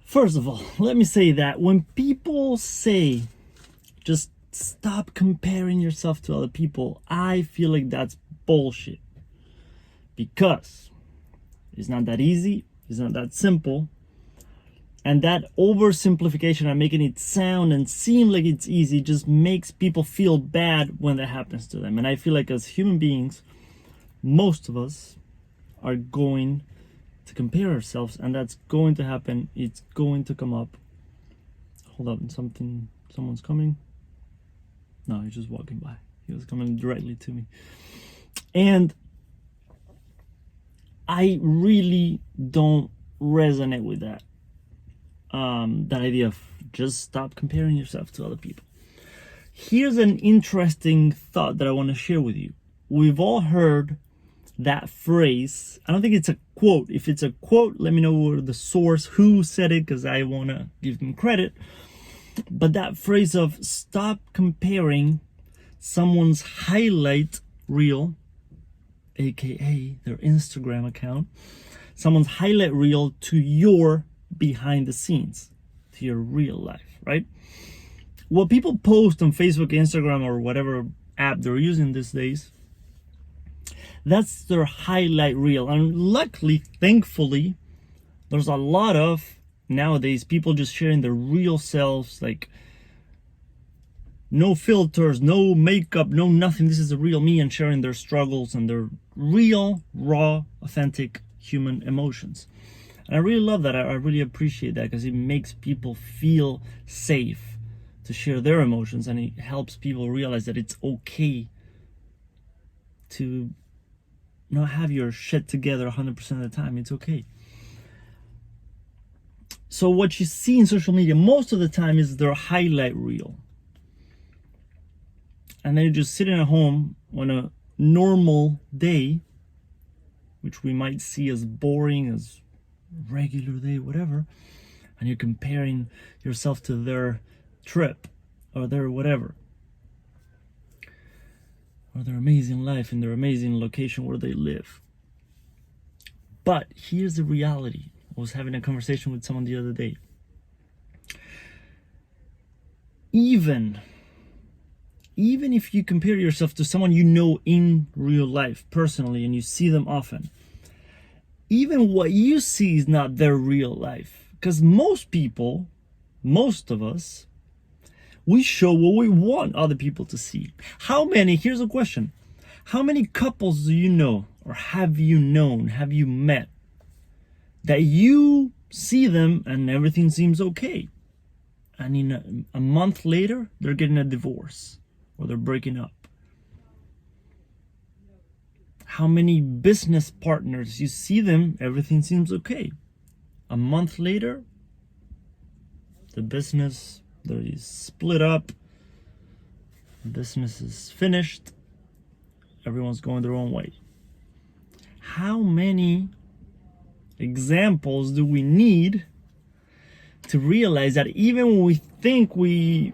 First of all, let me say that when people say just stop comparing yourself to other people, I feel like that's bullshit. Because it's not that easy, it's not that simple. And that oversimplification and making it sound and seem like it's easy just makes people feel bad when that happens to them. And I feel like as human beings, most of us are going to compare ourselves, and that's going to happen. It's going to come up. Hold up, someone's coming. No, he's just walking by. He was coming directly to me. And I really don't resonate with that. That idea of just stop comparing yourself to other people. Here's an interesting thought that I want to share with you. We've all heard that phrase. I don't think it's a quote. If it's a quote, let me know the source, who said it, because I want to give them credit. But that phrase of stop comparing someone's highlight reel, aka their Instagram account, someone's highlight reel to your behind the scenes, to your real life, right? What people post on Facebook, Instagram, or whatever app they're using these days, that's their highlight reel. And luckily, thankfully, there's a lot of nowadays people just sharing their real selves, like no filters, no makeup, no nothing. This is the real me, and sharing their struggles and their real, raw, authentic human emotions. And I really love that. I really appreciate that, because it makes people feel safe to share their emotions, and it helps people realize that it's okay to not have your shit together 100% of the time. It's okay. So what you see in social media most of the time is their highlight reel. And then you're just sitting at home on a normal day, which we might see as boring, as regular day, whatever, and you're comparing yourself to their trip or their whatever, or their amazing life in their amazing location where they live. But here's the reality. I was having a conversation with someone the other day. Even if you compare yourself to someone you know in real life personally and you see them often, even what you see is not their real life. Because most people, most of us, we show what we want other people to see. Here's a question. How many couples do you know, or have you known, have you met, that you see them and everything seems okay, and in a month later, they're getting a divorce or they're breaking up? How many business partners you see them, everything seems okay. A month later, the business, they split up, business is finished, everyone's going their own way. How many examples do we need to realize that even when we think we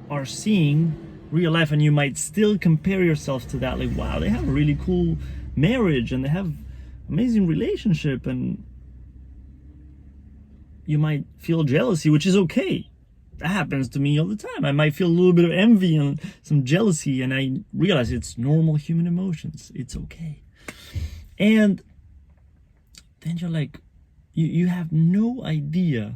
are seeing real life, and you might still compare yourself to that, like, wow, they have a really cool marriage and they have amazing relationship, and you might feel jealousy, which is okay. That happens to me all the time. I might feel a little bit of envy and some jealousy, and I realize it's normal human emotions. It's okay. And then you're like, you have no idea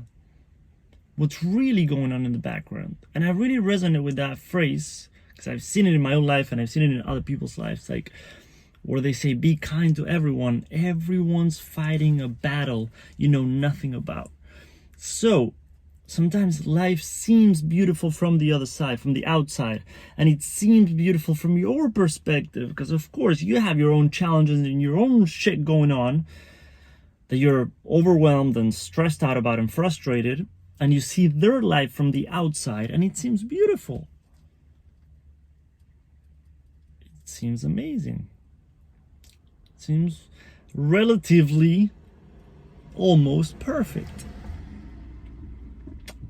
what's really going on in the background. And I really resonate with that phrase, because I've seen it in my own life and I've seen it in other people's lives, like where they say, be kind to everyone. Everyone's fighting a battle you know nothing about. So sometimes life seems beautiful from the other side, from the outside, and it seems beautiful from your perspective, because of course you have your own challenges and your own shit going on that you're overwhelmed and stressed out about and frustrated, and you see their life from the outside and it seems beautiful. It seems amazing. It seems relatively almost perfect.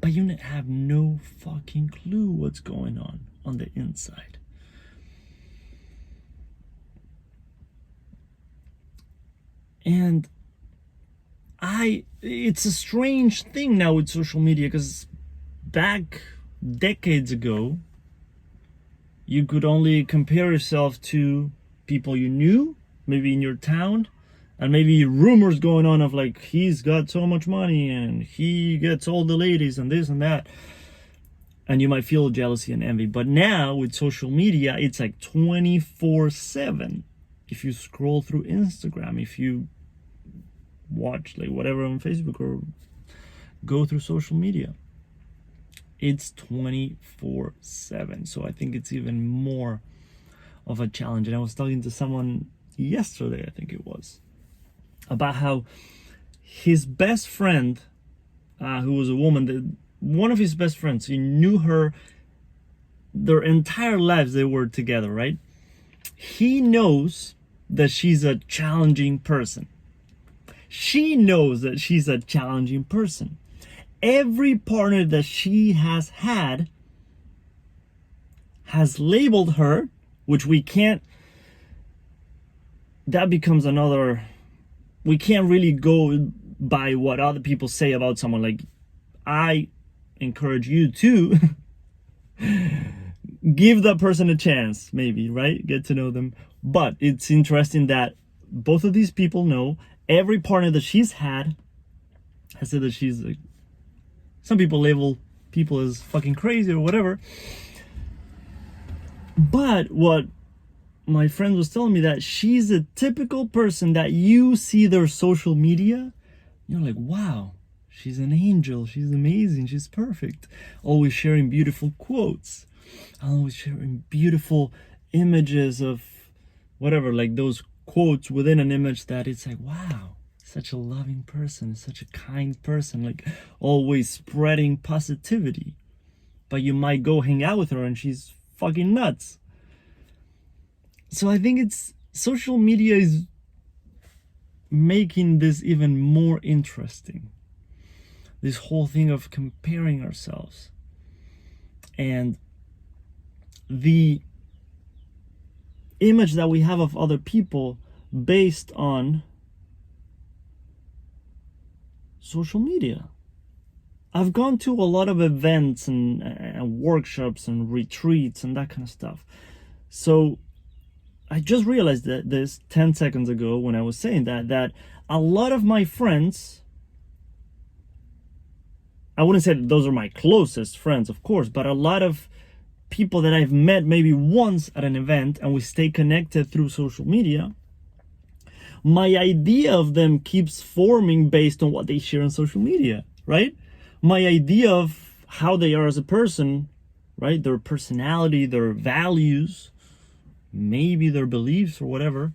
But you have no fucking clue what's going on the inside. And it's a strange thing now with social media, because back decades ago, you could only compare yourself to people you knew, maybe in your town, and maybe rumors going on of like, he's got so much money and he gets all the ladies and this and that. And you might feel jealousy and envy. But now with social media, it's like 24/7. If you scroll through Instagram, if you watch like whatever on Facebook or go through social media, it's 24/7. So I think it's even more of a challenge. And I was talking to someone yesterday, I think it was, about how his best friend, who was a woman, one of his best friends, he knew her their entire lives, they were together, right? He knows that she's a challenging person. She knows that she's a challenging person. Every partner that she has had has labeled her, which we can't, that becomes another, we can't really go by what other people say about someone. Like, I encourage you to give that person a chance, maybe, right? Get to know them. But it's interesting that both of these people know every partner that she's had has said that she's like, some people label people as fucking crazy or whatever. But what my friend was telling me, that she's a typical person that you see their social media, you're like, wow, she's an angel, she's amazing, she's perfect. Always sharing beautiful quotes, always sharing beautiful images of whatever, like those quotes within an image that it's like, wow, such a loving person, such a kind person, like always spreading positivity. But you might go hang out with her and she's fucking nuts. So I think it's, social media is making this even more interesting. This whole thing of comparing ourselves and the image that we have of other people based on social media. I've gone to a lot of events and workshops and retreats and that kind of stuff. So I just realized that this 10 seconds ago when I was saying that a lot of my friends, I wouldn't say that those are my closest friends, of course, but a lot of people that I've met maybe once at an event and we stay connected through social media, my idea of them keeps forming based on what they share on social media, right? My idea of how they are as a person, right? Their personality, their values, maybe their beliefs or whatever,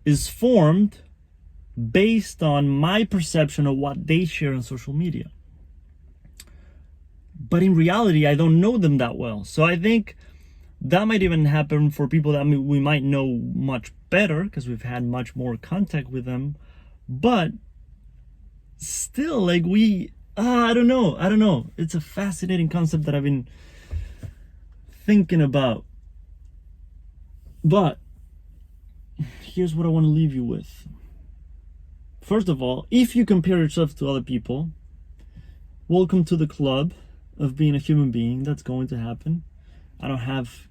is formed based on my perception of what they share on social media. But in reality, I don't know them that well. So I think that might even happen for people that we might know much better because we've had much more contact with them. But still, like I don't know. It's a fascinating concept that I've been thinking about. But here's what I want to leave you with. First of all, if you compare yourself to other people, welcome to the club of being a human being. That's going to happen. I don't have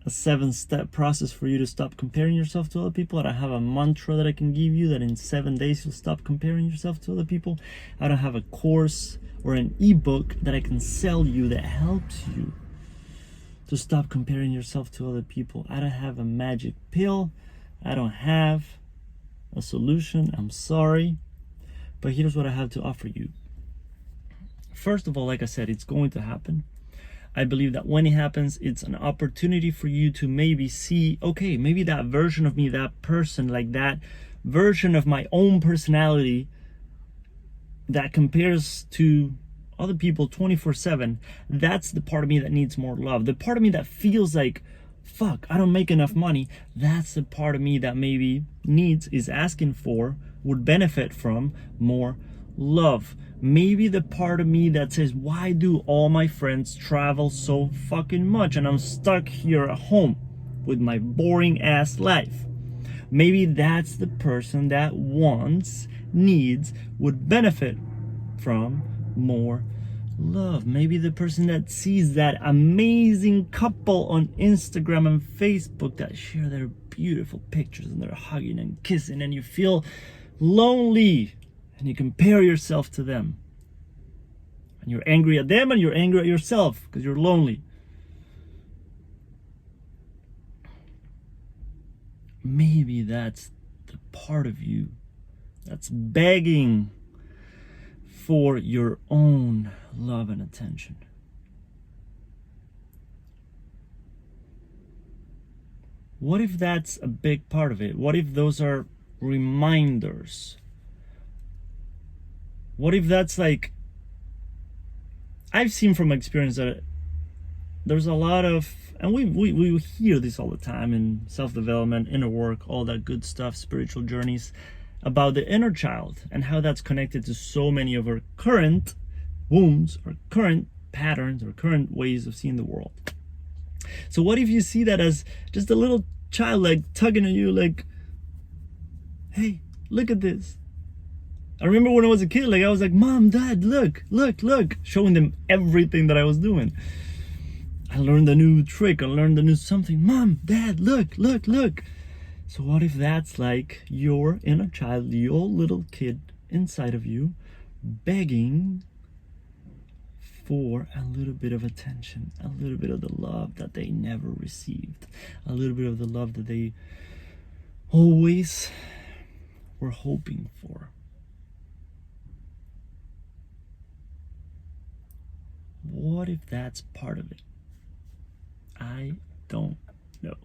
a 7-step process for you to stop comparing yourself to other people. I don't have a mantra that I can give you that in 7 days you'll stop comparing yourself to other people. I don't have a course or an ebook that I can sell you that helps you to stop comparing yourself to other people. I don't have a magic pill. I don't have a solution. I'm sorry. But here's what I have to offer you. First of all, like I said, it's going to happen. I believe that when it happens, it's an opportunity for you to maybe see, okay, maybe that version of me, that person, like that version of my own personality that compares to other people 24/7, that's the part of me that needs more love. The part of me that feels like, fuck, I don't make enough money, that's the part of me that maybe needs, is asking for, would benefit from more love. Maybe the part of me that says, why do all my friends travel so fucking much and I'm stuck here at home with my boring ass life? Maybe that's the person that wants needs would benefit from more love. Maybe the person that sees that amazing couple on Instagram and Facebook that share their beautiful pictures and they're hugging and kissing, and you feel lonely and you compare yourself to them. And you're angry at them and you're angry at yourself because you're lonely. Maybe that's the part of you that's begging for your own love and attention. What if that's a big part of it? What if those are reminders? What if that's like, I've seen from experience that there's a lot of, and we hear this all the time in self-development, inner work, all that good stuff, spiritual journeys, about the inner child and how that's connected to so many of our current wounds or current patterns or current ways of seeing the world. So what if you see that as just a little child like tugging at you like, hey, look at this. I remember when I was a kid, like I was like, Mom, Dad, look, showing them everything that I was doing. I learned a new trick, I learned a new something. Mom, Dad, look. So what if that's like your inner child, your little kid inside of you, begging for a little bit of attention, a little bit of the love that they never received, a little bit of the love that they always were hoping for. What if that's part of it? I don't know.